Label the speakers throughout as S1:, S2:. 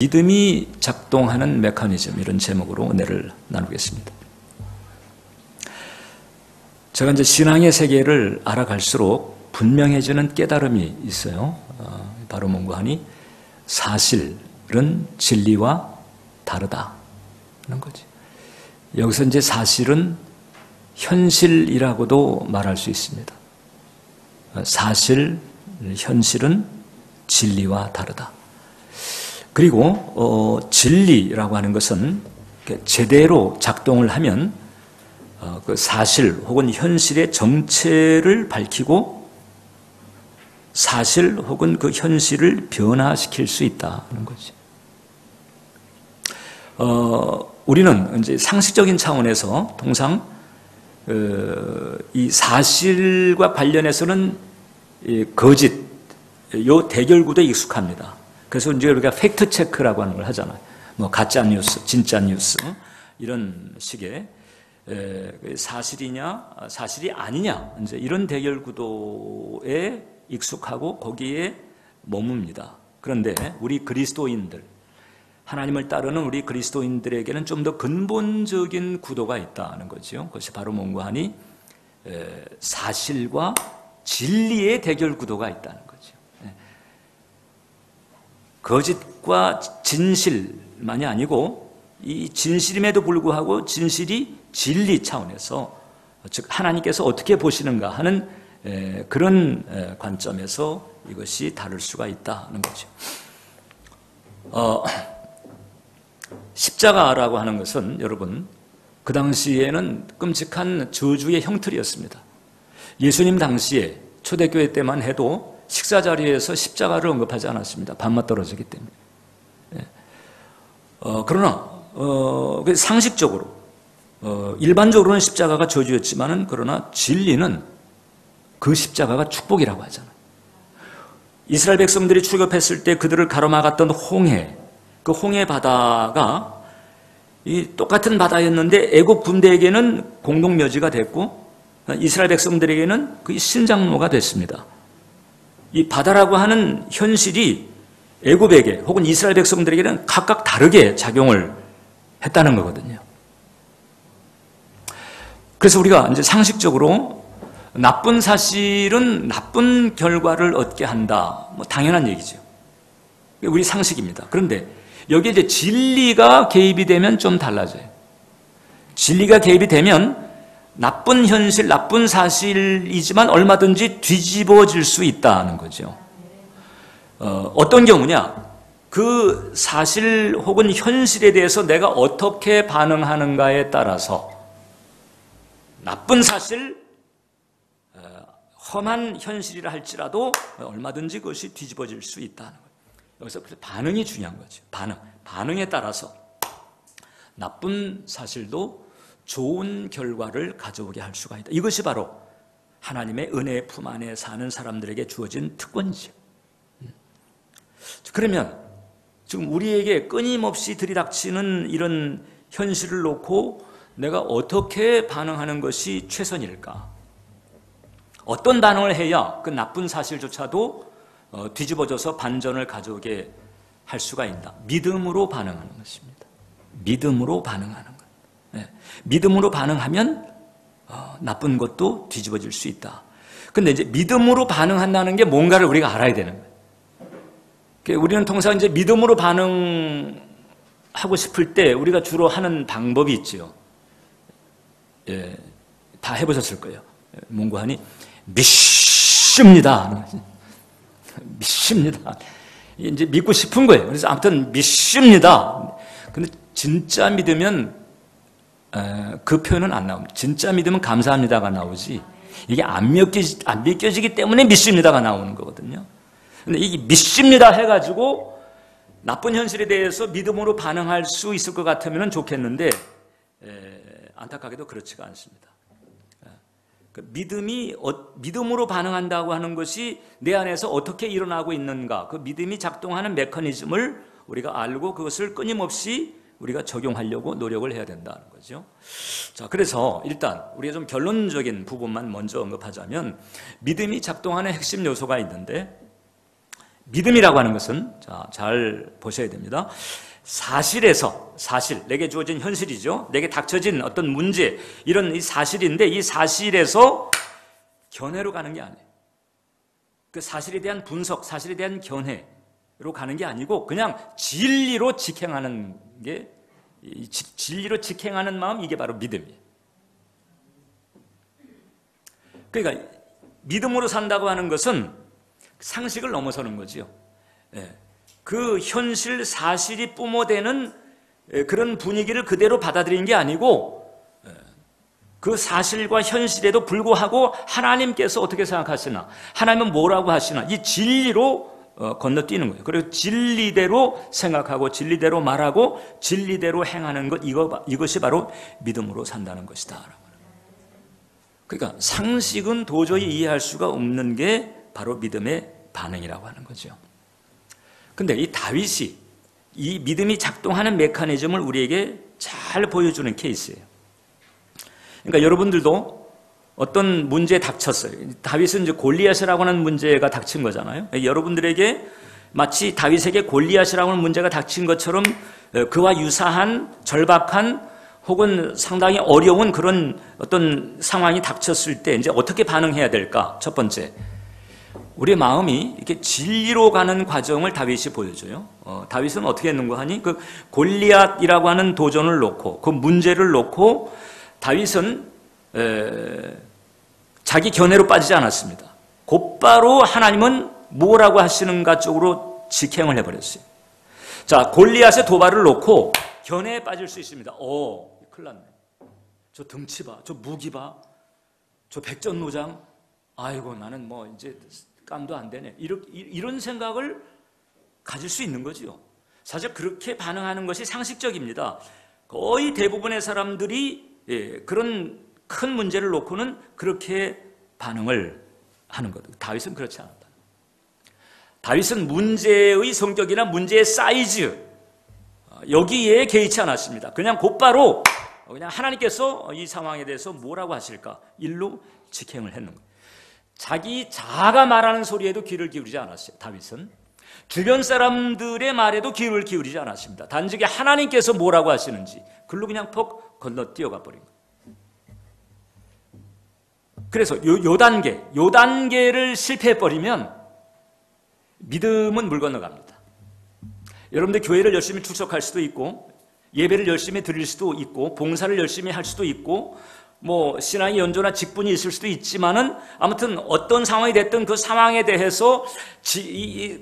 S1: 믿음이 작동하는 메커니즘, 이런 제목으로 은혜를 나누겠습니다. 제가 이제 신앙의 세계를 알아갈수록 분명해지는 깨달음이 있어요. 바로 뭔가 하니 사실은 진리와 다르다 하는 거지. 여기서 이제 사실은 현실이라고도 말할 수 있습니다. 사실, 현실은 진리와 다르다. 그리고 진리라고 하는 것은 제대로 작동을 하면 그 사실 혹은 현실의 정체를 밝히고 사실 혹은 그 현실을 변화시킬 수 있다는 거지. 우리는 이제 상식적인 차원에서 통상 이 사실과 관련해서는 이 거짓, 요 대결 구도에 익숙합니다. 그래서 이제 우리가 팩트 체크라고 하는 걸 하잖아요. 뭐 가짜 뉴스, 진짜 뉴스 이런 식의 사실이냐, 사실이 아니냐, 이제 이런 대결 구도에 익숙하고 거기에 머뭅니다. 그런데 우리 그리스도인들, 하나님을 따르는 우리 그리스도인들에게는 좀 더 근본적인 구도가 있다는 거죠. 그것이 바로 뭔가 하니 사실과 진리의 대결 구도가 있다는 거죠. 거짓과 진실만이 아니고 이 진실임에도 불구하고 진실이 진리 차원에서, 즉 하나님께서 어떻게 보시는가 하는 그런 관점에서 이것이 다를 수가 있다는 거죠. 십자가라고 하는 것은 여러분 그 당시에는 끔찍한 저주의 형틀이었습니다. 예수님 당시에 초대교회 때만 해도 식사 자리에서 십자가를 언급하지 않았습니다. 밥맛 떨어지기 때문에. 그러나 상식적으로 일반적으로는 십자가가 저주였지만은 그러나 진리는 그 십자가가 축복이라고 하잖아요. 이스라엘 백성들이 출애굽했을 때 그들을 가로막았던 홍해, 그 홍해 바다가 이 똑같은 바다였는데 애국 군대에게는 공동묘지가 됐고 이스라엘 백성들에게는 그 신장로가 됐습니다. 이 바다라고 하는 현실이 애굽에게 혹은 이스라엘 백성들에게는 각각 다르게 작용을 했다는 거거든요. 그래서 우리가 이제 상식적으로 나쁜 사실은 나쁜 결과를 얻게 한다. 뭐 당연한 얘기죠. 우리 상식입니다. 그런데 여기에 이제 진리가 개입이 되면 좀 달라져요. 진리가 개입이 되면 나쁜 현실, 나쁜 사실이지만 얼마든지 뒤집어질 수 있다는 거죠. 어떤 경우냐? 그 사실 혹은 현실에 대해서 내가 어떻게 반응하는가에 따라서 나쁜 사실, 험한 현실이라 할지라도 얼마든지 그것이 뒤집어질 수 있다는 거예요. 여기서 반응이 중요한 거죠. 반응에 따라서 나쁜 사실도 좋은 결과를 가져오게 할 수가 있다. 이것이 바로 하나님의 은혜의 품 안에 사는 사람들에게 주어진 특권이죠. 그러면 지금 우리에게 끊임없이 들이닥치는 이런 현실을 놓고 내가 어떻게 반응하는 것이 최선일까? 어떤 반응을 해야 그 나쁜 사실조차도 뒤집어져서 반전을 가져오게 할 수가 있다. 믿음으로 반응하는 것입니다. 믿음으로 반응하는 것. 믿음으로 반응하면 나쁜 것도 뒤집어질 수 있다. 근데 이제 믿음으로 반응한다는 게 뭔가를 우리가 알아야 되는 거예요. 우리는 통상 이제 믿음으로 반응하고 싶을 때 우리가 주로 하는 방법이 있죠. 다 해보셨을 거예요. 뭔가 하니 믿습니다. 믿습니다. 이제 믿고 싶은 거예요. 그래서 아무튼 믿습니다. 근데 진짜 믿으면 그 표현은 안 나옵니다. 진짜 믿으면 감사합니다가 나오지, 이게 안 믿겨지기 때문에 믿습니다가 나오는 거거든요. 근데 이게 믿습니다 해가지고 나쁜 현실에 대해서 믿음으로 반응할 수 있을 것 같으면 좋겠는데 안타깝게도 그렇지가 않습니다. 믿음으로 반응한다고 하는 것이 내 안에서 어떻게 일어나고 있는가, 그 믿음이 작동하는 메커니즘을 우리가 알고 그것을 끊임없이 우리가 적용하려고 노력을 해야 된다는 거죠. 자, 그래서 일단 우리가 좀 결론적인 부분만 먼저 언급하자면 믿음이 작동하는 핵심 요소가 있는데 믿음이라고 하는 것은 잘 보셔야 됩니다. 사실에서, 사실, 내게 주어진 현실이죠. 내게 닥쳐진 어떤 문제, 이런 이 사실인데 이 사실에서 견해로 가는 게 아니에요. 그 사실에 대한 분석, 사실에 대한 견해로 가는 게 아니고 그냥 진리로 직행하는 게, 진리로 직행하는 마음, 이게 바로 믿음이에요. 그러니까 믿음으로 산다고 하는 것은 상식을 넘어서는 거지요. 그 현실, 사실이 뿜어대는 그런 분위기를 그대로 받아들이는 게 아니고 그 사실과 현실에도 불구하고 하나님께서 어떻게 생각하시나, 하나님은 뭐라고 하시나, 이 진리로 건너뛰는 거예요. 그리고 진리대로 생각하고 진리대로 말하고 진리대로 행하는 것, 이것이 바로 믿음으로 산다는 것이다. 그러니까 상식은 도저히 이해할 수가 없는 게 바로 믿음의 반응이라고 하는 거죠. 근데 이 다윗이 이 믿음이 작동하는 메커니즘을 우리에게 잘 보여주는 케이스예요. 그러니까 여러분들도 어떤 문제에 닥쳤어요. 다윗은 이제 골리앗이라고 하는 문제가 닥친 거잖아요. 여러분들에게 마치 다윗에게 골리앗이라고 하는 문제가 닥친 것처럼 그와 유사한 절박한 혹은 상당히 어려운 그런 어떤 상황이 닥쳤을 때 이제 어떻게 반응해야 될까? 첫 번째, 우리의 마음이 이렇게 진리로 가는 과정을 다윗이 보여줘요. 다윗은 어떻게 했는가 하니 그 골리앗이라고 하는 도전을 놓고 그 문제를 놓고 다윗은 자기 견해로 빠지지 않았습니다. 곧바로 하나님은 뭐라고 하시는가 쪽으로 직행을 해버렸어요. 자, 골리앗의 도발을 놓고 견해에 빠질 수 있습니다. 큰일 났네. 저 등치 봐, 저 무기 봐, 저 백전노장, 아이고 나는 뭐 이제 깜도 안 되네. 이런 생각을 가질 수 있는 거지요. 사실 그렇게 반응하는 것이 상식적입니다. 거의 대부분의 사람들이 그런 큰 문제를 놓고는 그렇게 반응을 하는 것. 다윗은 그렇지 않았다. 다윗은 문제의 성격이나 문제의 사이즈, 여기에 개의치 않았습니다. 그냥 곧바로 그냥 하나님께서 이 상황에 대해서 뭐라고 하실까? 일로 직행을 했는 거예요. 자기 자아가 말하는 소리에도 귀를 기울이지 않았어요. 다윗은 주변 사람들의 말에도 귀를 기울이지 않았습니다. 단지 하나님께서 뭐라고 하시는지 글로 그냥 퍽 건너뛰어가 버린 거예요. 그래서 요 단계를 실패해버리면 믿음은 물 건너갑니다. 여러분들 교회를 열심히 출석할 수도 있고 예배를 열심히 드릴 수도 있고 봉사를 열심히 할 수도 있고 뭐 신앙의 연조나 직분이 있을 수도 있지만은 아무튼 어떤 상황이 됐든 그 상황에 대해서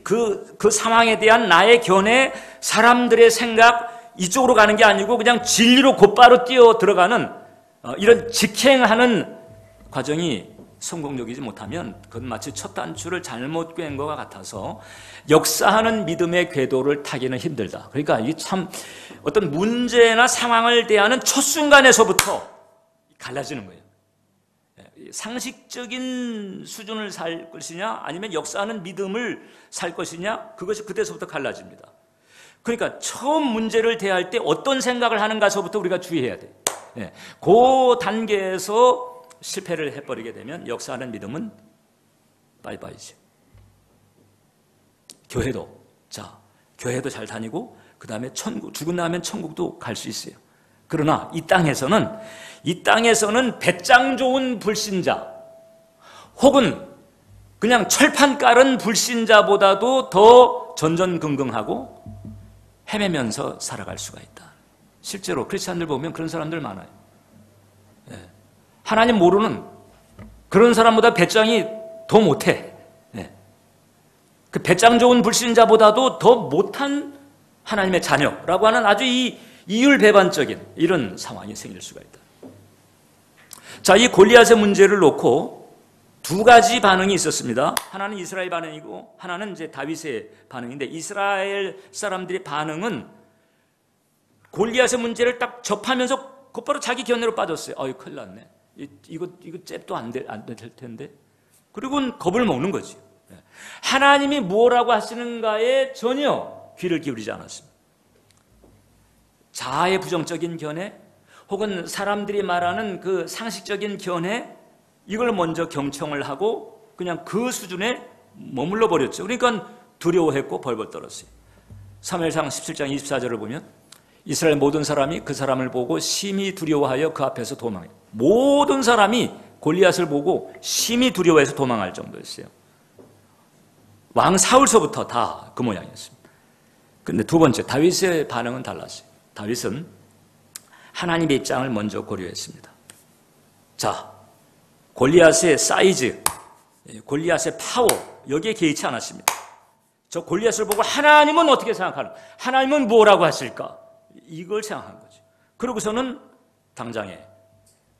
S1: 그 상황에 대한 나의 견해, 사람들의 생각 이쪽으로 가는 게 아니고 그냥 진리로 곧바로 뛰어 들어가는 이런 직행하는 과정이 성공적이지 못하면 그건 마치 첫 단추를 잘못 꿰는 것과 같아서 역사하는 믿음의 궤도를 타기는 힘들다. 그러니까 이게 참 어떤 문제나 상황을 대하는 첫 순간에서부터 갈라지는 거예요. 상식적인 수준을 살 것이냐 아니면 역사하는 믿음을 살 것이냐 그것이 그때서부터 갈라집니다. 그러니까 처음 문제를 대할 때 어떤 생각을 하는가서부터 우리가 주의해야 돼요. 그 단계에서 실패를 해버리게 되면 역사하는 믿음은 빠이빠이죠. 교회도 잘 다니고 그 다음에 죽은 다음엔 천국도 갈 수 있어요. 그러나 이 땅에서는 배짱 좋은 불신자 혹은 그냥 철판 깔은 불신자보다도 더 전전긍긍하고 헤매면서 살아갈 수가 있다. 실제로 크리스찬들 보면 그런 사람들 많아요. 하나님 모르는 그런 사람보다 배짱이 더 못해. 그 배짱 좋은 불신자보다도 더 못한 하나님의 자녀라고 하는 아주 이 이율배반적인 이런 상황이 생길 수가 있다. 자, 이 골리앗의 문제를 놓고 두 가지 반응이 있었습니다. 하나는 이스라엘 반응이고 하나는 이제 다윗의 반응인데 이스라엘 사람들의 반응은 골리앗의 문제를 딱 접하면서 곧바로 자기 견해로 빠졌어요. 큰일 났네. 이거 잽도 안 될 텐데. 그리고는 겁을 먹는 거지. 하나님이 뭐라고 하시는가에 전혀 귀를 기울이지 않았습니다. 자아의 부정적인 견해 혹은 사람들이 말하는 그 상식적인 견해 이걸 먼저 경청을 하고 그냥 그 수준에 머물러 버렸죠. 그러니까 두려워했고 벌벌 떨었어요. 사무엘상 17장 24절을 보면 이스라엘 모든 사람이 그 사람을 보고 심히 두려워하여 그 앞에서 도망해요. 모든 사람이 골리앗을 보고 심히 두려워해서 도망할 정도였어요. 왕 사울서부터 다 그 모양이었습니다. 근데 두 번째, 다윗의 반응은 달랐어요. 다윗은 하나님의 입장을 먼저 고려했습니다. 자, 골리앗의 사이즈, 골리앗의 파워, 여기에 개의치 않았습니다. 저 골리앗을 보고 하나님은 어떻게 생각하는, 하나님은 뭐라고 하실까, 이걸 생각한 거죠. 그러고서는 당장에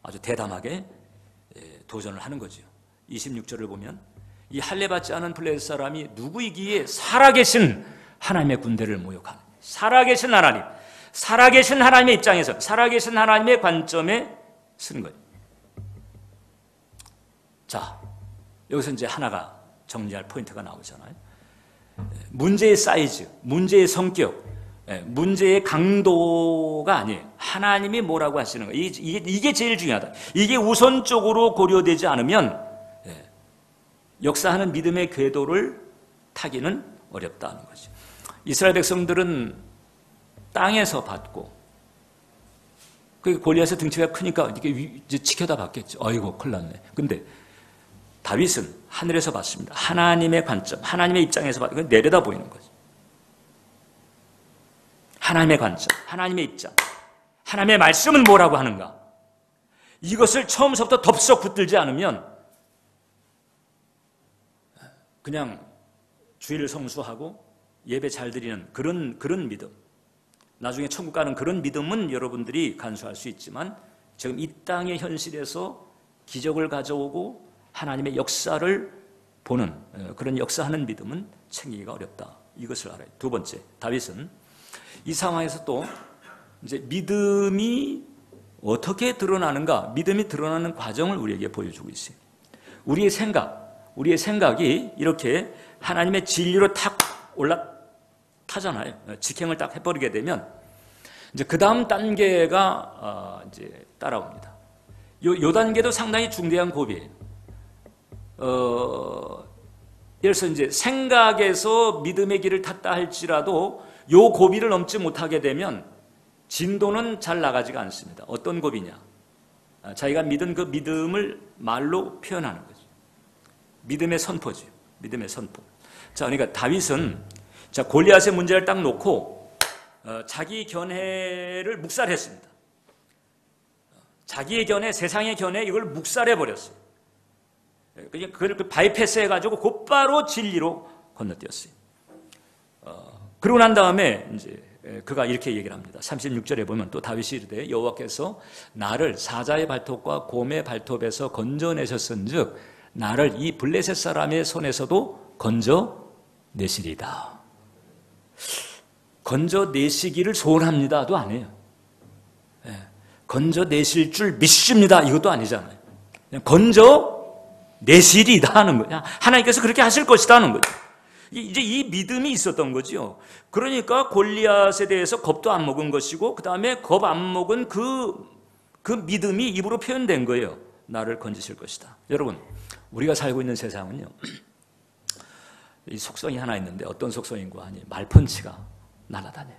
S1: 아주 대담하게 도전을 하는 거죠. 26절을 보면 이 할례받지 않은 블레셋 사람이 누구이기에 살아계신 하나님의 군대를 모욕하는, 살아계신 하나님, 살아계신 하나님의 입장에서, 살아계신 하나님의 관점에 쓴 거예요. 자, 여기서 이제 하나가 정리할 포인트가 나오잖아요. 문제의 사이즈, 문제의 성격, 문제의 강도가 아니에요. 하나님이 뭐라고 하시는 거예요. 이게 제일 중요하다. 이게 우선적으로 고려되지 않으면 역사하는 믿음의 궤도를 타기는 어렵다는 거죠. 이스라엘 백성들은 땅에서 받고, 그 골리앗의 등치가 크니까 이게 이제 지켜다 봤겠죠. 아이고, 큰일 났네. 근데 다윗은 하늘에서 봤습니다. 하나님의 관점, 하나님의 입장에서 봤고, 내려다 보이는 거죠. 하나님의 관점, 하나님의 입장, 하나님의 말씀은 뭐라고 하는가? 이것을 처음부터 덥석 붙들지 않으면 그냥 주일 성수하고 예배 잘 드리는 그런 믿음, 나중에 천국 가는 그런 믿음은 여러분들이 간수할 수 있지만 지금 이 땅의 현실에서 기적을 가져오고 하나님의 역사를 보는 그런 역사하는 믿음은 챙기기가 어렵다. 이것을 알아요. 두 번째, 다윗은 이 상황에서 또 이제 믿음이 어떻게 드러나는가, 믿음이 드러나는 과정을 우리에게 보여주고 있어요. 우리의 생각이 이렇게 하나님의 진리로 탁 올라타잖아요. 직행을 딱 해버리게 되면 이제 그 다음 단계가 이제 따라옵니다. 요 단계도 상당히 중대한 고비예요. 예를 들어서 이제 생각에서 믿음의 길을 탔다 할지라도 요 고비를 넘지 못하게 되면 진도는 잘 나가지가 않습니다. 어떤 고비냐? 자기가 믿은 그 믿음을 말로 표현하는 거죠. 믿음의 선포죠. 믿음의 선포. 자, 그러니까 다윗은 자, 골리앗의 문제를 딱 놓고 자기 견해를 묵살했습니다. 자기의 견해, 세상의 견해, 이걸 묵살해 버렸어요. 그냥 그걸 바이패스 해가지고 곧바로 진리로 건너뛰었어요. 그러고 난 다음에 이제 그가 이렇게 얘기를 합니다. 36절에 보면 또 다윗이 이르되 여호와께서 나를 사자의 발톱과 곰의 발톱에서 건져내셨은즉 나를 이 블레셋 사람의 손에서도 건져내시리다. 건져내시기를 소원합니다도 아니에요. 건져내실 줄 믿습니다 이것도 아니잖아요. 그냥 건져내시리다 하는 거야. 하나님께서 그렇게 하실 것이다 하는 거죠. 이제 이 믿음이 있었던 거죠. 그러니까 골리앗에 대해서 겁도 안 먹은 것이고 그 다음에 겁 안 먹은 그 믿음이 입으로 표현된 거예요. 나를 건지실 것이다. 여러분, 우리가 살고 있는 세상은요, 이 속성이 하나 있는데 어떤 속성인가 하니 말펀치가 날아다녀요.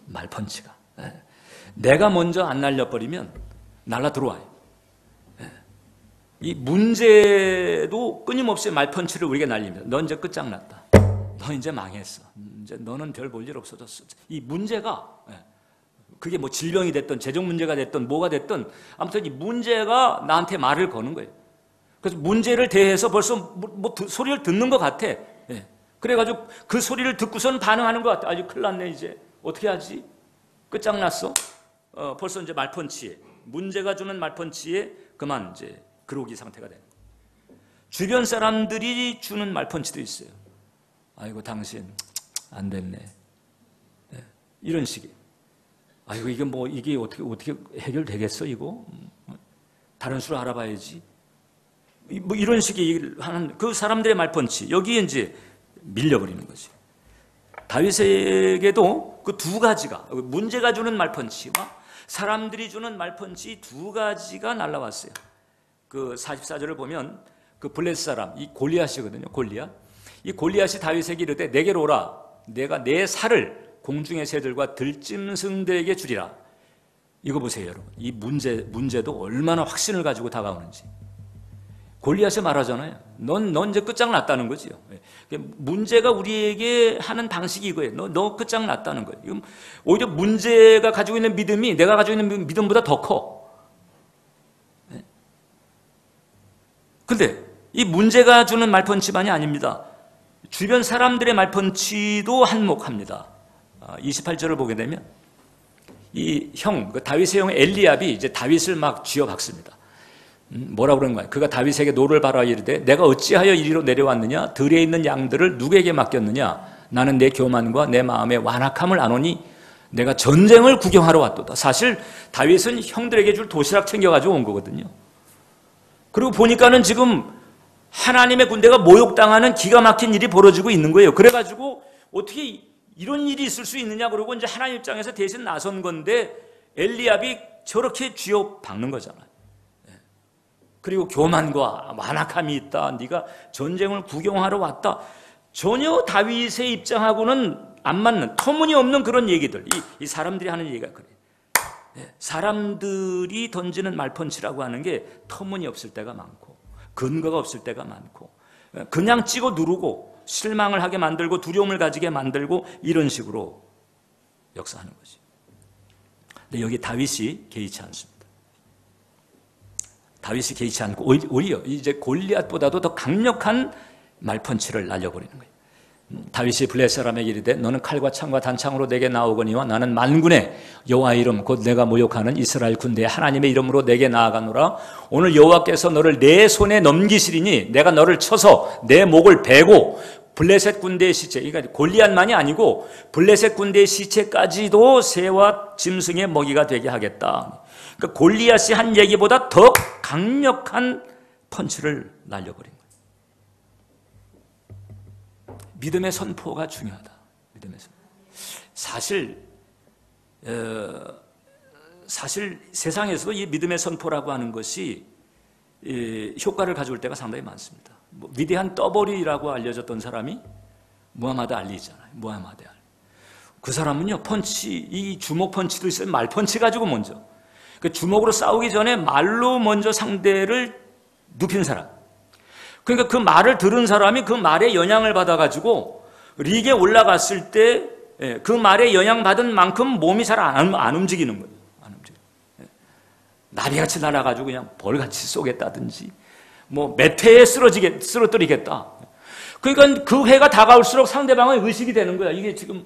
S1: 말펀치가. 내가 먼저 안 날려버리면 날아 들어와요. 이 문제도 끊임없이 말펀치를 우리에게 날립니다. 너 이제 끝장났다. 너 이제 망했어. 이제 너는 별 볼 일 없어졌어. 이 문제가, 그게 뭐 질병이 됐든 재정 문제가 됐든 뭐가 됐든 아무튼 이 문제가 나한테 말을 거는 거예요. 그래서 문제를 대해서 벌써 뭐 소리를 듣는 것 같아. 그래가지고 그 소리를 듣고선 반응하는 것 같아. 아주 큰일 났네 이제. 어떻게 하지? 끝장났어. 벌써 이제 말펀치에, 문제가 주는 말펀치에 그만 이제 그러기 상태가 되는 거예요. 주변 사람들이 주는 말펀치도 있어요. 아이고 당신 안 됐네. 이런 식이. 아이고 이게 어떻게 해결되겠어 이거? 다른 수를 알아봐야지. 뭐 이런 식의 얘기를 하는 그 사람들의 말펀치, 여기에 이제 밀려버리는 거지. 다윗에게도 그 두 가지가, 문제가 주는 말펀치와 사람들이 주는 말펀치 두 가지가 날라왔어요. 그 44절을 보면 그 블레셋 사람, 이 골리앗이거든요. 골리앗. 이 골리앗이 다윗에게 이르되 내게로 오라. 내가 내 살을 공중의 새들과 들짐승들에게 주리라. 이거 보세요, 여러분. 이 문제도 얼마나 확신을 가지고 다가오는지. 골리앗이 말하잖아요. 넌 이제 끝장났다는 거지요. 문제가 우리에게 하는 방식이 이거예요. 너 끝장났다는 거예요. 오히려 문제가 가지고 있는 믿음이 내가 가지고 있는 믿음보다 더 커. 근데 이 문제가 주는 말펀치만이 아닙니다. 주변 사람들의 말펀치도 한몫합니다. 28절을 보게 되면 이 형, 다윗의 형 엘리압이 이제 다윗을 막 쥐어박습니다. 뭐라고 그런 거야? 그가 다윗에게 노를 바라 이르되 내가 어찌하여 이리로 내려왔느냐? 들에 있는 양들을 누구에게 맡겼느냐? 나는 내 교만과 내 마음의 완악함을 아노니 내가 전쟁을 구경하러 왔도다. 사실 다윗은 형들에게 줄 도시락 챙겨가지고 온 거거든요. 그리고 보니까는 지금 하나님의 군대가 모욕당하는 기가 막힌 일이 벌어지고 있는 거예요. 그래가지고 어떻게 이런 일이 있을 수 있느냐? 그러고 이제 하나님 입장에서 대신 나선 건데 엘리압이 저렇게 쥐어박는 거잖아요. 그리고 교만과 완악함이 있다. 네가 전쟁을 구경하러 왔다. 전혀 다윗의 입장하고는 안 맞는 터무니없는 그런 얘기들. 이 사람들이 하는 얘기가 그래요. 사람들이 던지는 말펀치라고 하는 게 터무니없을 때가 많고 근거가 없을 때가 많고 그냥 찍어 누르고 실망을 하게 만들고 두려움을 가지게 만들고 이런 식으로 역사하는 거지. 근데 여기 다윗이 개의치 않습니다. 다윗이 개의치 않고 오히려 이제 골리앗보다도 더 강력한 말펀치를 날려버리는 거예요. 다윗이 블레셋 사람에게 이르되 너는 칼과 창과 단창으로 내게 나오거니와 나는 만군의 여호와의 이름 곧 내가 모욕하는 이스라엘 군대의 하나님의 이름으로 내게 나아가노라. 오늘 여호와께서 너를 내 손에 넘기시리니 내가 너를 쳐서 내 목을 베고 블레셋 군대의 시체, 그러니까 골리앗만이 아니고 블레셋 군대의 시체까지도 새와 짐승의 먹이가 되게 하겠다. 그러니까 골리앗이 한 얘기보다 더 강력한 펀치를 날려버린 거예요. 믿음의 선포가 중요하다. 믿음의 선포. 사실 세상에서도 이 믿음의 선포라고 하는 것이 효과를 가져올 때가 상당히 많습니다. 위대한 떠벌이라고 알려졌던 사람이 무하마드 알리잖아요. 무하마드 알리. 그 사람은요, 이 주먹 펀치도 있어요. 말 펀치 가지고 먼저. 그 주먹으로 싸우기 전에 말로 먼저 상대를 눕힌 사람. 그러니까 그 말을 들은 사람이 그 말에 영향을 받아가지고 릭에 올라갔을 때 그 말에 영향받은 만큼 몸이 잘 안 움직이는 거예요. 안 움직여요. 나비같이 날아가지고 그냥 벌같이 쏘겠다든지 몇 회에 쓰러뜨리겠다. 그러니까 그 회가 다가올수록 상대방은 의식이 되는 거야. 이게 지금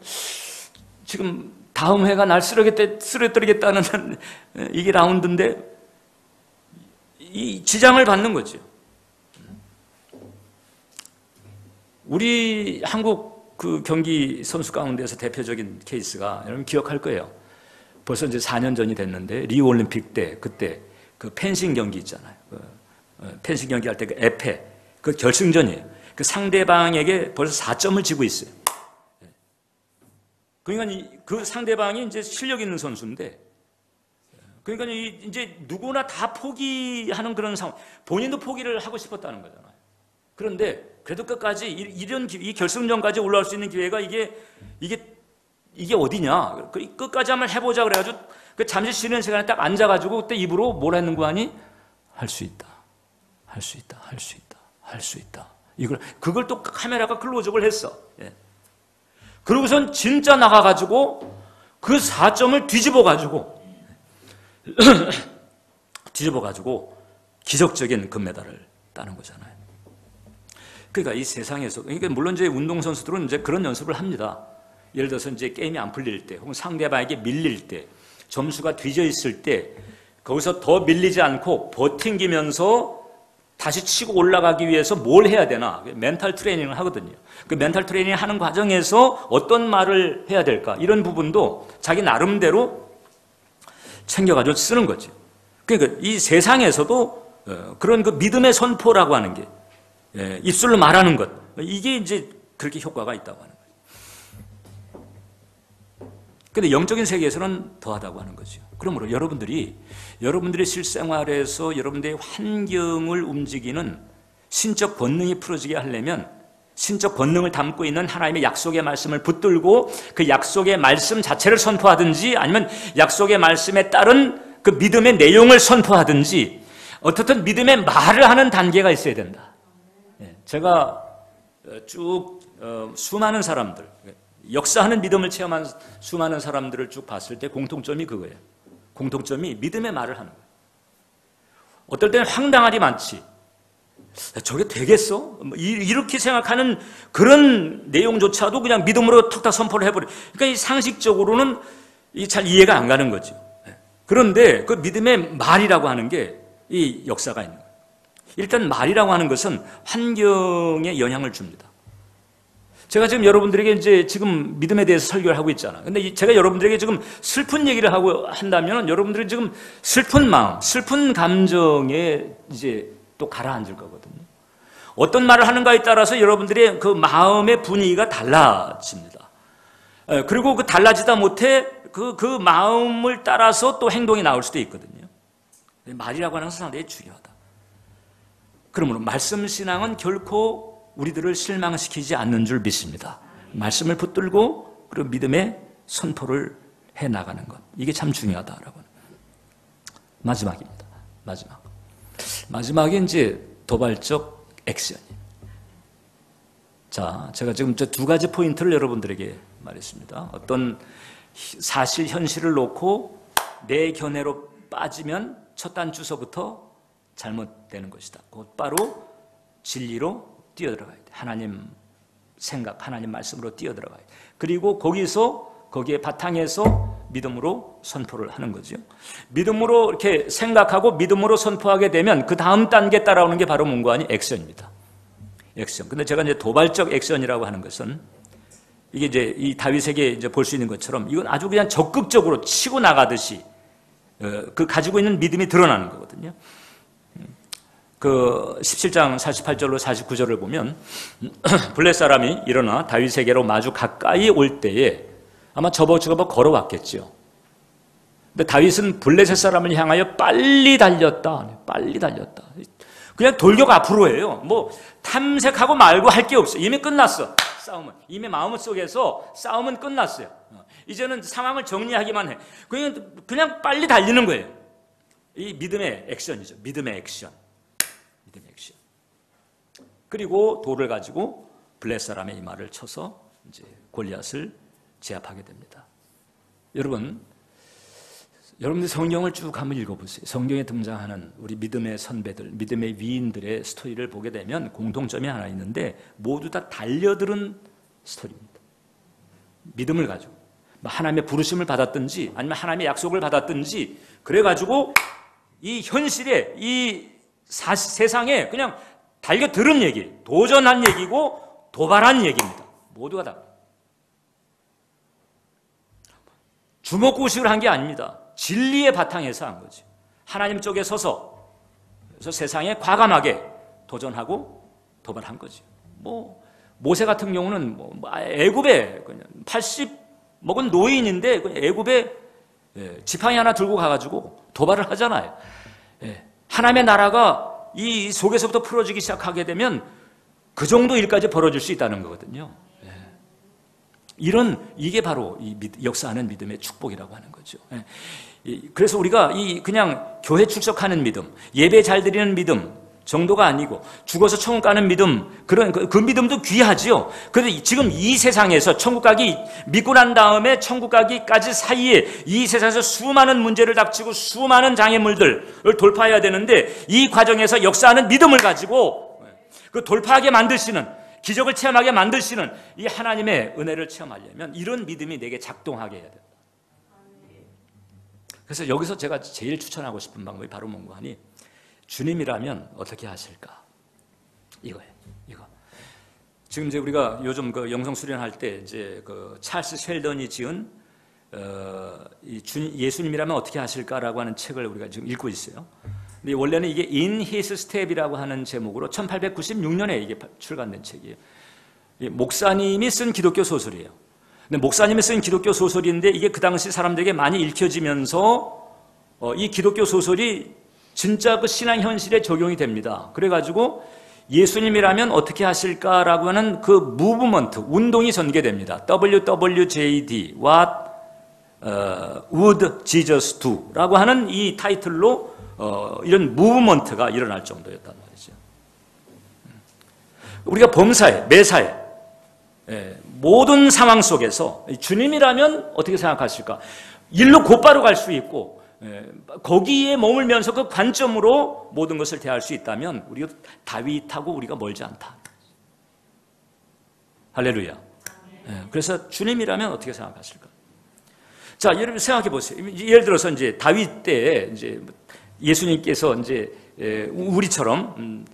S1: 다음 회가 날 쓰러뜨리겠다는 이게 라운드인데 이 지장을 받는 거죠. 우리 한국 그 경기 선수 가운데서 대표적인 케이스가 여러분 기억할 거예요. 벌써 이제 4년 전이 됐는데 리우 올림픽 때 그때 그 펜싱 경기 있잖아요. 펜싱 경기 할 때 그 에페 그 결승전이에요. 그 상대방에게 벌써 4점을 지고 있어요. 그러니까 그 상대방이 이제 실력 있는 선수인데, 그러니까 이제 누구나 다 포기하는 그런 상황. 본인도 포기를 하고 싶었다는 거잖아요. 그런데 그래도 끝까지 이 결승전까지 올라올 수 있는 기회가 이게 어디냐? 끝까지 한번 해보자 그래가지고 그 잠시 쉬는 시간에 딱 앉아가지고 그때 입으로 뭘 했는 거 아니? 할 수 있다, 할 수 있다, 할 수 있다, 할 수 있다. 그걸 또 카메라가 클로즈업을 했어. 예. 그러고선 진짜 나가가지고 그 4점을 뒤집어가지고 기적적인 금메달을 따는 거잖아요. 그러니까 이 세상에서, 그러니까 물론 이제 운동선수들은 이제 그런 연습을 합니다. 예를 들어서 이제 게임이 안 풀릴 때, 혹은 상대방에게 밀릴 때, 점수가 뒤져 있을 때, 거기서 더 밀리지 않고 버팅기면서 다시 치고 올라가기 위해서 뭘 해야 되나? 멘탈 트레이닝을 하거든요. 그 멘탈 트레이닝 하는 과정에서 어떤 말을 해야 될까? 이런 부분도 자기 나름대로 챙겨가지고 쓰는 거죠. 그러니까 이 세상에서도 그런 그 믿음의 선포라고 하는 게, 입술로 말하는 것, 이게 이제 그렇게 효과가 있다고 하는 거죠. 근데 영적인 세계에서는 더하다고 하는 거죠. 그러므로 여러분들이 실생활에서 여러분들의 환경을 움직이는 신적 본능이 풀어지게 하려면 신적 권능을 담고 있는 하나님의 약속의 말씀을 붙들고 그 약속의 말씀 자체를 선포하든지 아니면 약속의 말씀에 따른 그 믿음의 내용을 선포하든지 어떻든 믿음의 말을 하는 단계가 있어야 된다. 제가 쭉 수많은 사람들, 역사하는 믿음을 체험한 수많은 사람들을 쭉 봤을 때 공통점이 그거예요. 공통점이 믿음의 말을 하는 거예요. 어떨 때는 황당하디 많지. 저게 되겠어? 이렇게 생각하는 그런 내용조차도 그냥 믿음으로 툭탁 선포를 해버려. 그러니까 이 상식적으로는 잘 이해가 안 가는 거죠. 그런데 그 믿음의 말이라고 하는 게 이 역사가 있는 거예요. 일단 말이라고 하는 것은 환경에 영향을 줍니다. 제가 지금 여러분들에게 이제 지금 믿음에 대해서 설교를 하고 있잖아요. 근데 제가 여러분들에게 지금 슬픈 얘기를 하고 한다면 여러분들이 지금 슬픈 마음, 슬픈 감정에 이제 또 가라앉을 거거든요. 어떤 말을 하는가에 따라서 여러분들의 그 마음의 분위기가 달라집니다. 그리고 그 달라지다 못해 그 마음을 따라서 또 행동이 나올 수도 있거든요. 말이라고 하는 것은 상당히 중요하다. 그러므로 말씀 신앙은 결코 우리들을 실망시키지 않는 줄 믿습니다. 말씀을 붙들고 그리고 믿음의 선포를 해나가는 것. 이게 참 중요하다라고. 마지막입니다. 마지막에 이제 도발적 액션이에요. 자, 제가 지금 저 두 가지 포인트를 여러분들에게 말했습니다. 어떤 사실, 현실을 놓고 내 견해로 빠지면 첫 단추서부터 잘못되는 것이다. 곧바로 진리로 뛰어들어가야 돼. 하나님 생각, 하나님 말씀으로 뛰어들어가야 돼. 그리고 거기에 바탕에서 믿음으로 선포를 하는 거죠. 믿음으로 이렇게 생각하고 믿음으로 선포하게 되면 그 다음 단계 따라오는 게 바로 뭔가 아니 액션입니다. 액션. 근데 제가 이제 도발적 액션이라고 하는 것은 이게 이제 이 다윗에게 이제 볼 수 있는 것처럼 이건 아주 그냥 적극적으로 치고 나가듯이 그 가지고 있는 믿음이 드러나는 거거든요. 그 17장 48절로 49절을 보면 블레 사람이 일어나 다윗에게로 마주 가까이 올 때에 아마 저벅저벅 걸어왔겠죠. 근데 다윗은 블레셋 사람을 향하여 빨리 달렸다. 그냥 돌격 앞으로 해요. 뭐 탐색하고 말고 할 게 없어요. 이미 끝났어. 싸움은. 이미 마음속에서 싸움은 끝났어요. 이제는 상황을 정리하기만 해. 그냥 빨리 달리는 거예요. 이 믿음의 액션이죠. 믿음의 액션. 그리고 돌을 가지고 블레셋 사람의 이마를 쳐서 이제 골리앗을 제압하게 됩니다. 여러분들 성경을 쭉 한번 읽어보세요. 성경에 등장하는 우리 믿음의 선배들, 믿음의 위인들의 스토리를 보게 되면 공통점이 하나 있는데 모두 다 달려드는 스토리입니다. 믿음을 가지고 하나님의 부르심을 받았든지 아니면 하나님의 약속을 받았든지 그래가지고 이 현실에 이 세상에 그냥 달려들은 얘기, 도전한 얘기고 도발한 얘기입니다. 모두가 다. 주먹구식을 한 게 아닙니다. 진리의 바탕에서 한 거죠. 하나님 쪽에 서서 그래서 세상에 과감하게 도전하고 도발한 거죠. 뭐 모세 같은 경우는 애굽에 80 먹은 노인인데 애굽에 지팡이 하나 들고 가가지고 도발을 하잖아요. 하나님의 나라가 이 속에서부터 풀어지기 시작하게 되면 그 정도 일까지 벌어질 수 있다는 거거든요. 이게 바로 이 역사하는 믿음의 축복이라고 하는 거죠. 그래서 우리가 그냥 교회 출석하는 믿음, 예배 잘 드리는 믿음 정도가 아니고 죽어서 천국 가는 믿음, 그 믿음도 귀하지요. 그런데 지금 이 세상에서 천국 가기 믿고 난 다음에 천국 가기까지 사이에 이 세상에서 수많은 문제를 닥치고 수많은 장애물들을 돌파해야 되는데 이 과정에서 역사하는 믿음을 가지고 그 돌파하게 만드시는 기적을 체험하게 만드시는 이 하나님의 은혜를 체험하려면 이런 믿음이 내게 작동하게 해야 된다. 그래서 여기서 제가 제일 추천하고 싶은 방법이 바로 뭔가 하니 주님이라면 어떻게 하실까? 이거예요. 이거. 지금 이제 우리가 요즘 그 영성 수련할 때 이제 그 찰스 쉘던이 지은 예수님이라면 어떻게 하실까라고 하는 책을 우리가 지금 읽고 있어요. 근데 원래는 이게 In His Step이라고 하는 제목으로 1896년에 이게 출간된 책이에요. 목사님이 쓴 기독교 소설이에요. 근데 목사님이 쓴 기독교 소설인데 이게 그 당시 사람들에게 많이 읽혀지면서 이 기독교 소설이 진짜 그 신앙 현실에 적용이 됩니다. 그래가지고 예수님이라면 어떻게 하실까라고 하는 그 무브먼트, 운동이 전개됩니다. WWJD, What Would Jesus Do? 라고 하는 이 타이틀로 이런 무브먼트가 일어날 정도였단 말이죠. 우리가 범사에, 매사에, 모든 상황 속에서 주님이라면 어떻게 생각하실까? 일로 곧바로 갈 수 있고 거기에 머물면서 그 관점으로 모든 것을 대할 수 있다면 우리가 다윗하고 우리가 멀지 않다. 할렐루야. 그래서 주님이라면 어떻게 생각하실까? 자, 여러분 생각해 보세요. 예를 들어서 이제 다윗 때 이제 예수님께서 이제 우리처럼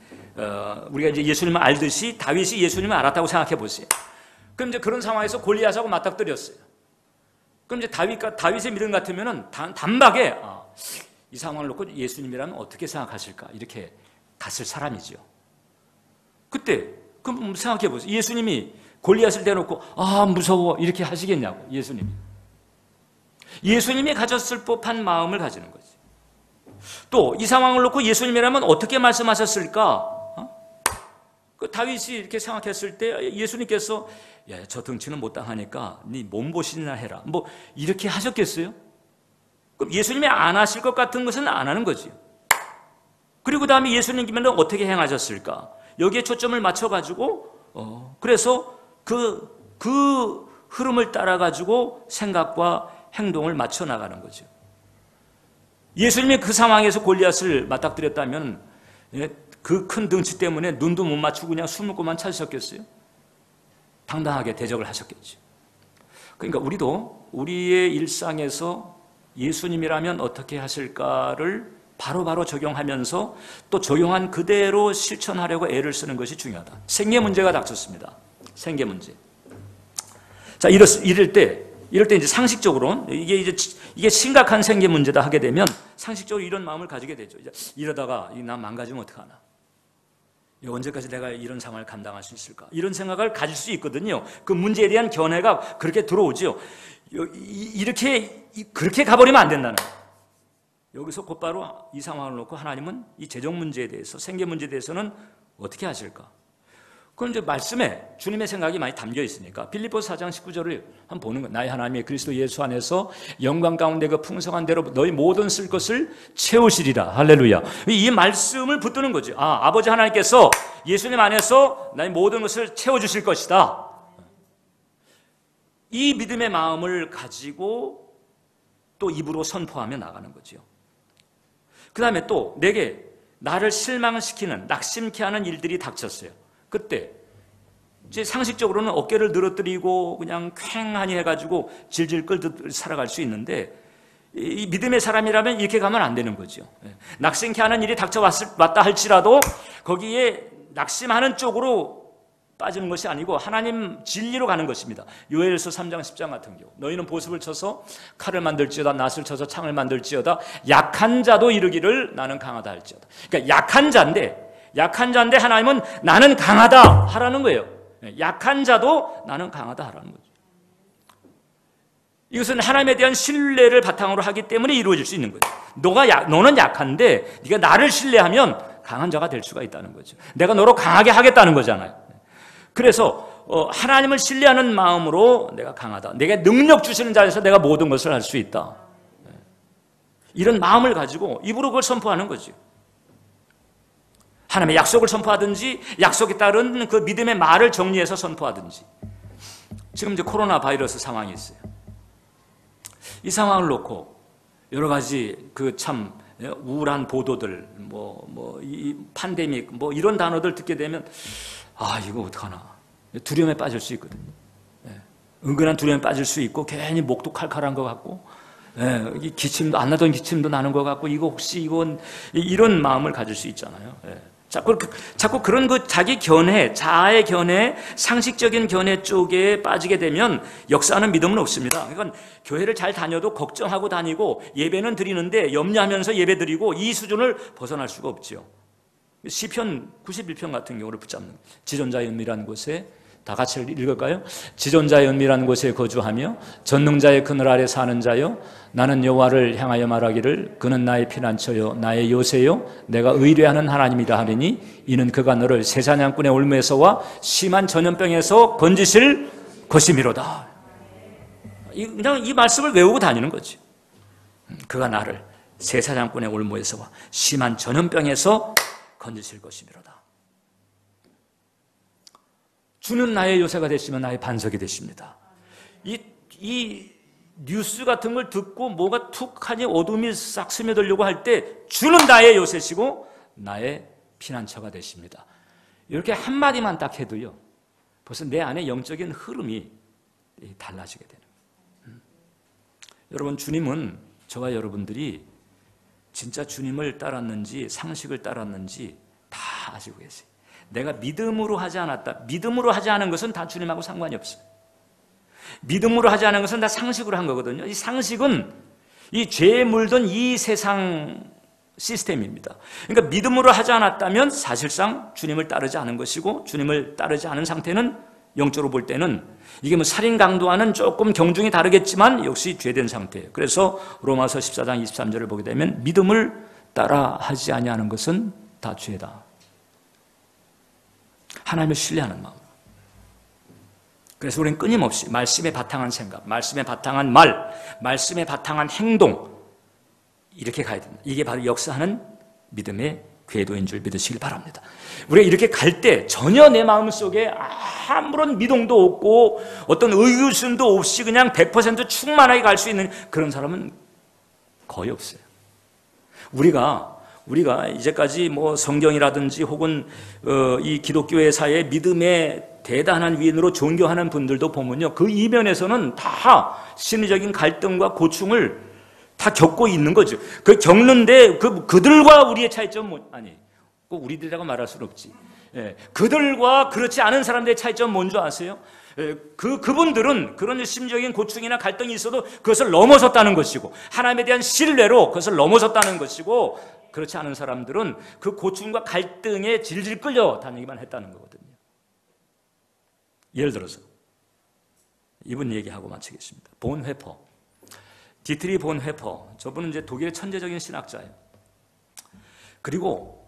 S1: 우리가 이제 예수님을 알듯이 다윗이 예수님을 알았다고 생각해 보세요. 그럼 이제 그런 상황에서 골리앗하고 맞닥뜨렸어요. 그럼 이제 다윗의 믿음 같으면은 단박에 이 상황을 놓고 예수님이라면 어떻게 생각하실까 이렇게 갔을 사람이죠. 그때 그럼 생각해 보세요. 예수님이 골리앗을 대놓고 무서워 이렇게 하시겠냐고. 예수님이 가졌을 법한 마음을 가지는 거지. 또 이 상황을 놓고 예수님이라면 어떻게 말씀하셨을까? 그 다윗이 이렇게 생각했을 때 예수님께서 저 덩치는 못 당하니까 네 몸보신이나 해라. 뭐 이렇게 하셨겠어요? 그럼 예수님이 안 하실 것 같은 것은 안 하는 거지. 그리고 그 다음에 예수님께서는 어떻게 행하셨을까? 여기에 초점을 맞춰가지고 그래서 그 흐름을 따라가지고 생각과 행동을 맞춰 나가는 거죠. 예수님이 그 상황에서 골리앗을 맞닥뜨렸다면 그 큰 덩치 때문에 눈도 못 맞추고 그냥 숨을 고만 찾으셨겠어요? 당당하게 대적을 하셨겠죠. 그러니까 우리도 우리의 일상에서 예수님이라면 어떻게 하실까를 바로바로 적용하면서 또 적용한 그대로 실천하려고 애를 쓰는 것이 중요하다. 생계 문제가 닥쳤습니다. 생계 문제. 자, 이럴 때 이제 상식적으로 이게 심각한 생계 문제다 하게 되면 상식적으로 이런 마음을 가지게 되죠. 이러다가 나 망가지면 어떡하나? 언제까지 내가 이런 상황을 감당할 수 있을까? 이런 생각을 가질 수 있거든요. 그 문제에 대한 견해가 그렇게 들어오죠. 그렇게 가버리면 안 된다는 거예요. 여기서 곧바로 이 상황을 놓고 하나님은 이 재정 문제에 대해서, 생계 문제에 대해서는 어떻게 하실까? 그럼 이제 말씀에 주님의 생각이 많이 담겨 있으니까 빌립보서 4장 19절을 한번 보는 거예요. 나의 하나님의 그리스도 예수 안에서 영광 가운데 그 풍성한 대로 너희 모든 쓸 것을 채우시리라. 할렐루야. 이 말씀을 붙드는 거죠. 아버지 하나님께서 예수님 안에서 나의 모든 것을 채워주실 것이다. 이 믿음의 마음을 가지고 또 입으로 선포하며 나가는 거죠. 그 다음에 또 내게 나를 실망시키는, 낙심케 하는 일들이 닥쳤어요. 그때 이제 상식적으로는 어깨를 늘어뜨리고 그냥 쾌하니 해가지고 질질 끌듯 살아갈 수 있는데 이 믿음의 사람이라면 이렇게 가면 안 되는 거죠. 낙심케 하는 일이 닥쳐왔다 할지라도 거기에 낙심하는 쪽으로 빠지는 것이 아니고 하나님 진리로 가는 것입니다. 요엘서 3장 10장 같은 경우 너희는 보습을 쳐서 칼을 만들지어다 낫을 쳐서 창을 만들지어다 약한 자도 이르기를 나는 강하다 할지어다. 그러니까 약한 자인데 하나님은 나는 강하다 하라는 거예요. 약한 자도 나는 강하다 하라는 거죠. 이것은 하나님에 대한 신뢰를 바탕으로 하기 때문에 이루어질 수 있는 거예요. 너는 약한데 네가 나를 신뢰하면 강한 자가 될 수가 있다는 거죠. 내가 너로 강하게 하겠다는 거잖아요. 그래서 하나님을 신뢰하는 마음으로 내가 강하다. 내게 능력 주시는 자에서 내가 모든 것을 할 수 있다. 이런 마음을 가지고 입으로 그걸 선포하는 거죠. 하나님의 약속을 선포하든지 약속에 따른 그 믿음의 말을 정리해서 선포하든지. 지금 이제 코로나 바이러스 상황이 있어요. 이 상황을 놓고 여러 가지 그 참 우울한 보도들, 이 팬데믹, 이런 단어들 듣게 되면 이거 어떡하나. 두려움에 빠질 수 있거든요. 은근한 두려움에 빠질 수 있고, 괜히 목도 칼칼한 것 같고, 기침도, 안 나던 기침도 나는 것 같고, 이거 혹시 이런 마음을 가질 수 있잖아요. 자꾸 그런 자기 견해, 자아의 견해, 상식적인 견해 쪽에 빠지게 되면 역사하는 믿음은 없습니다. 그러니까 교회를 잘 다녀도 걱정하고 다니고, 예배는 드리는데 염려하면서 예배 드리고, 이 수준을 벗어날 수가 없죠. 시편 91편 같은 경우를 붙잡는 지존자의 은밀한 곳에 다 같이 읽을까요? 지존자의 은밀한 곳에 거주하며 전능자의 그늘 아래 사는 자여, 나는 여호와를 향하여 말하기를 그는 나의 피난처요 나의 요새요 내가 의뢰하는 하나님이라 하리니 이는 그가 너를 새사냥꾼의 올무에서와 심한 전염병에서 건지실 것이미로다. 그냥 이 말씀을 외우고 다니는 거지. 그가 나를 새사냥꾼의 올무에서와 심한 전염병에서 건지실 것이미로다. 주는 나의 요새가 되시면 나의 반석이 되십니다. 이 뉴스 같은 걸 듣고 뭐가 툭하니 어둠이 싹 스며들려고 할 때 주는 나의 요새시고 나의 피난처가 되십니다. 이렇게 한마디만 딱 해도요, 벌써 내 안에 영적인 흐름이 달라지게 되는 거예요. 여러분, 주님은 저와 여러분들이 진짜 주님을 따랐는지 상식을 따랐는지 다 아시고 계세요. 내가 믿음으로 하지 않았다. 믿음으로 하지 않은 것은 다 주님하고 상관이 없어요. 믿음으로 하지 않은 것은 다 상식으로 한 거거든요. 이 상식은 이 죄에 물든 이 세상 시스템입니다. 그러니까 믿음으로 하지 않았다면 사실상 주님을 따르지 않은 것이고, 주님을 따르지 않은 상태는 영적으로 볼 때는 이게 뭐 살인 강도와는 조금 경중이 다르겠지만 역시 죄된 상태예요. 그래서 로마서 14장 23절을 보게 되면 믿음을 따라 하지 아니하는 것은 다 죄다. 하나님을 신뢰하는 마음. 그래서 우리는 끊임없이 말씀에 바탕한 생각, 말씀에 바탕한 말, 말씀에 바탕한 행동, 이렇게 가야 됩니다. 이게 바로 역사하는 믿음의 궤도인 줄 믿으시길 바랍니다. 우리가 이렇게 갈 때 전혀 내 마음속에 아무런 미동도 없고 어떤 의구심도 없이 그냥 100% 충만하게 갈 수 있는 그런 사람은 거의 없어요. 우리가 이제까지 뭐 성경이라든지 혹은 이 기독교회사의 믿음의 대단한 위인으로 존경하는 분들도 보면요, 그 이면에서는 다 심리적인 갈등과 고충을 다 겪고 있는 거죠. 그 겪는데 그들과 우리의 차이점은 아니, 꼭 우리들이라고 말할 수는 없지. 예, 그들과 그렇지 않은 사람들의 차이점은 뭔지 아세요? 예, 그분들은 그런 심리적인 고충이나 갈등이 있어도 그것을 넘어섰다는 것이고, 하나님에 대한 신뢰로 그것을 넘어섰다는 것이고, 그렇지 않은 사람들은 그 고충과 갈등에 질질 끌려 다니기만 했다는 거거든요. 예를 들어서 이분 얘기하고 마치겠습니다. 본회퍼, 디트리 본회퍼, 저분은 이제 독일의 천재적인 신학자예요. 그리고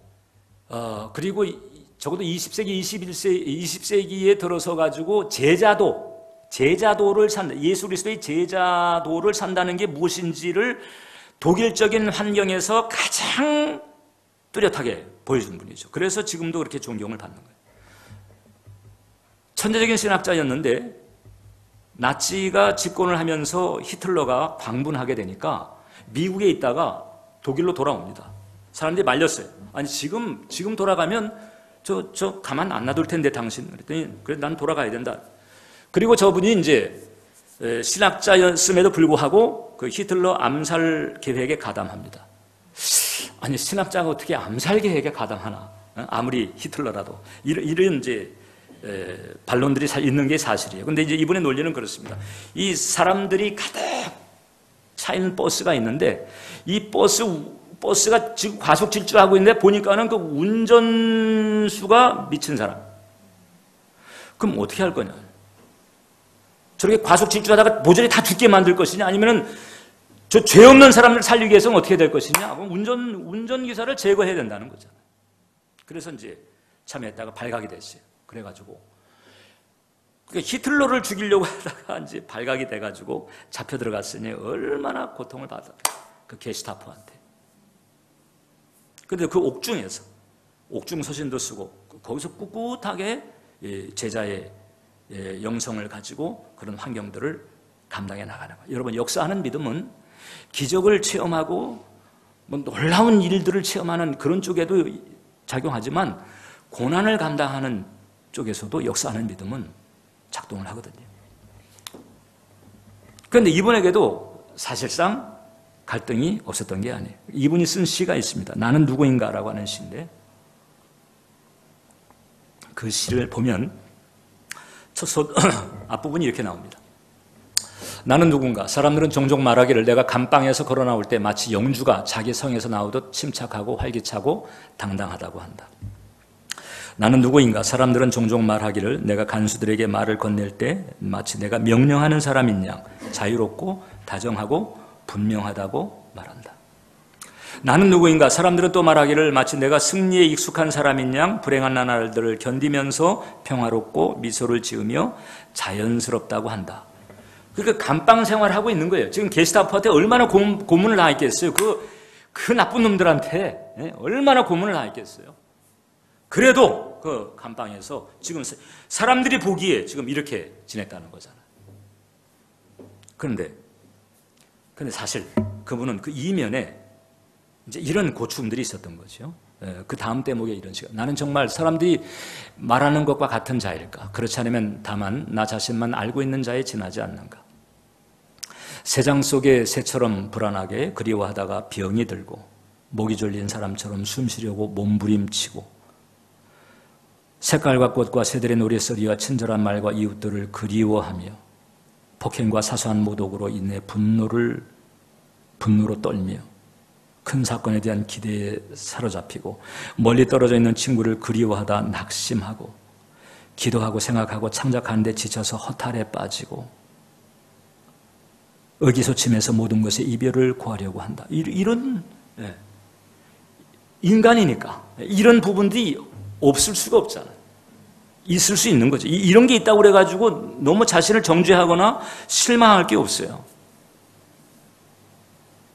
S1: 적어도 20세기, 20세기에 들어서 가지고 제자도를 산다. 예수 그리스도의 제자도를 산다는 게 무엇인지를 독일적인 환경에서 가장 뚜렷하게 보여준 분이죠. 그래서 지금도 그렇게 존경을 받는 거예요. 천재적인 신학자였는데 나치가 집권을 하면서 히틀러가 광분하게 되니까 미국에 있다가 독일로 돌아옵니다. 사람들이 말렸어요. 아니 지금 돌아가면 저 가만 안 놔둘 텐데 당신. 그랬더니 그래 난 돌아가야 된다. 그리고 저분이 이제 신학자였음에도 불구하고 그 히틀러 암살 계획에 가담합니다. 아니 신학자가 어떻게 암살 계획에 가담하나? 아무리 히틀러라도 이런 이제 반론들이 있는 게 사실이에요. 근데 이제 이분의 논리는 그렇습니다. 이 사람들이 가득 차 있는 버스가 있는데 이 버스가 지금 과속 질주하고 있는데 보니까는 그 운전수가 미친 사람. 그럼 어떻게 할 거냐? 저렇게 과속 질주하다가 모조리 다 죽게 만들 것이냐? 아니면은 저 죄 없는 사람들 살리기 위해서는 어떻게 될 것이냐? 그럼 운전기사를 제거해야 된다는 거잖아요. 그래서 이제 참여했다가 발각이 됐어요. 그래가지고 히틀러를 죽이려고 하다가 이제 발각이 돼가지고 잡혀 들어갔으니 얼마나 고통을 받아 그 게시타포한테. 근데 그 옥중에서 옥중 서신도 쓰고 거기서 꿋꿋하게 제자의 영성을 가지고 그런 환경들을 감당해 나가는 거예요. 여러분, 역사하는 믿음은 기적을 체험하고 뭐 놀라운 일들을 체험하는 그런 쪽에도 작용하지만 고난을 감당하는 쪽에서도 역사하는 믿음은 작동을 하거든요. 그런데 이분에게도 사실상 갈등이 없었던 게 아니에요. 이분이 쓴 시가 있습니다. 나는 누구인가라고 하는 시인데 그 시를 보면 앞부분이 이렇게 나옵니다. 나는 누군가? 사람들은 종종 말하기를 내가 감방에서 걸어 나올 때 마치 영주가 자기 성에서 나오듯 침착하고 활기차고 당당하다고 한다. 나는 누구인가? 사람들은 종종 말하기를 내가 간수들에게 말을 건넬 때 마치 내가 명령하는 사람인 양 자유롭고 다정하고 분명하다고 말한다. 나는 누구인가? 사람들은 또 말하기를 마치 내가 승리에 익숙한 사람인 양 불행한 나날들을 견디면서 평화롭고 미소를 지으며 자연스럽다고 한다. 그러니까 감방 생활하고 있는 거예요. 지금 게스타포한테 얼마나 고문을 당했겠어요. 그 나쁜 놈들한테 얼마나 고문을 당했겠어요. 그래도 그 감방에서 지금 사람들이 보기에 지금 이렇게 지냈다는 거잖아요. 그런데 사실 그분은 그 이면에 이제 이런 고충들이 있었던 거죠. 그 다음 대목에 이런 식으로 나는 정말 사람들이 말하는 것과 같은 자일까? 그렇지 않으면 다만 나 자신만 알고 있는 자에 지나지 않는가? 새장 속의 새처럼 불안하게 그리워하다가 병이 들고 목이 졸린 사람처럼 숨쉬려고 몸부림치고 색깔과 꽃과 새들의 노랫소리와 친절한 말과 이웃들을 그리워하며 폭행과 사소한 모독으로 인해 분노로 떨며 큰 사건에 대한 기대에 사로잡히고 멀리 떨어져 있는 친구를 그리워하다 낙심하고 기도하고 생각하고 창작하는 데 지쳐서 허탈에 빠지고 의기소침해서 모든 것에 이별을 구하려고 한다. 이런 인간이니까 이런 부분들이 없을 수가 없잖아요. 있을 수 있는 거죠. 이런 게 있다고 그래가지고 너무 자신을 정죄하거나 실망할 게 없어요.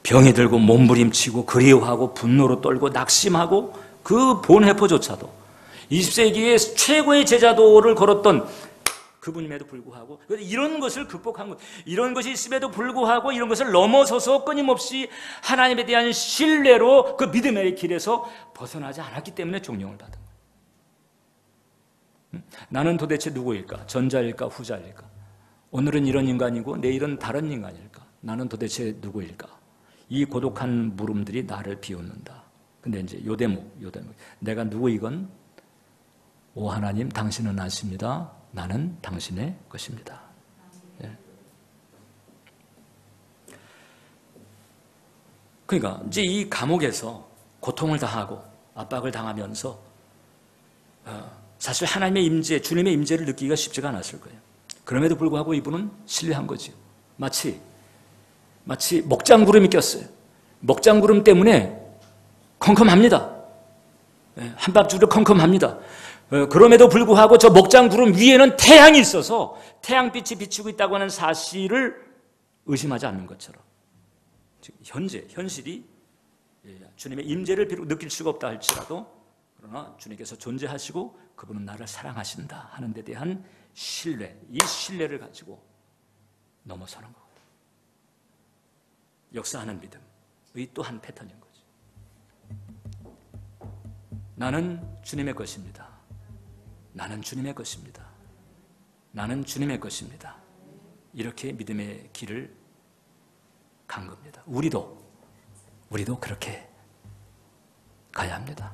S1: 병이 들고 몸부림치고 그리워하고 분노로 떨고 낙심하고 그 본해포조차도 20세기의 최고의 제자도를 걸었던 그분임에도 불구하고 이런 것을 극복한 것, 이런 것이 있음에도 불구하고 이런 것을 넘어서서 끊임없이 하나님에 대한 신뢰로 그 믿음의 길에서 벗어나지 않았기 때문에 존경을 받은 거예요. 나는 도대체 누구일까? 전자일까? 후자일까? 오늘은 이런 인간이고 내일은 다른 인간일까? 나는 도대체 누구일까? 이 고독한 물음들이 나를 비웃는다. 근데 이제 요 대목. 내가 누구이건 오 하나님 당신은 아십니다. 나는 당신의 것입니다. 예. 그러니까 이제 이 감옥에서 고통을 당하고 압박을 당하면서 사실 하나님의 임재, 주님의 임재를 느끼기가 쉽지가 않았을 거예요. 그럼에도 불구하고 이분은 신뢰한 거죠. 마치 먹장구름이 꼈어요. 먹장구름 때문에 컴컴합니다. 한밤중으로 컴컴합니다. 그럼에도 불구하고 저 먹장구름 위에는 태양이 있어서 태양빛이 비추고 있다고 하는 사실을 의심하지 않는 것처럼 현실이 주님의 임재를 비록 느낄 수가 없다 할지라도 그러나 주님께서 존재하시고 그분은 나를 사랑하신다 하는 데 대한 신뢰, 이 신뢰를 가지고 넘어서는 거예요. 역사하는 믿음의 또 한 패턴인 거죠. 나는 주님의 것입니다. 나는 주님의 것입니다. 나는 주님의 것입니다. 이렇게 믿음의 길을 간 겁니다. 우리도 그렇게 가야 합니다.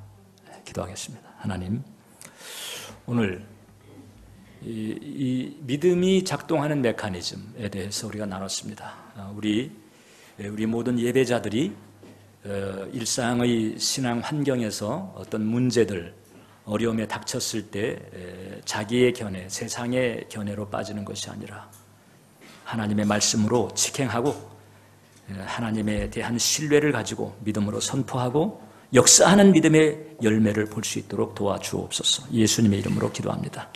S1: 기도하겠습니다. 하나님, 오늘 이 믿음이 작동하는 메커니즘에 대해서 우리가 나눴습니다. 우리 모든 예배자들이 일상의 신앙 환경에서 어떤 문제들, 어려움에 닥쳤을 때 자기의 견해, 세상의 견해로 빠지는 것이 아니라 하나님의 말씀으로 직행하고 하나님에 대한 신뢰를 가지고 믿음으로 선포하고 역사하는 믿음의 열매를 볼 수 있도록 도와주옵소서. 예수님의 이름으로 기도합니다.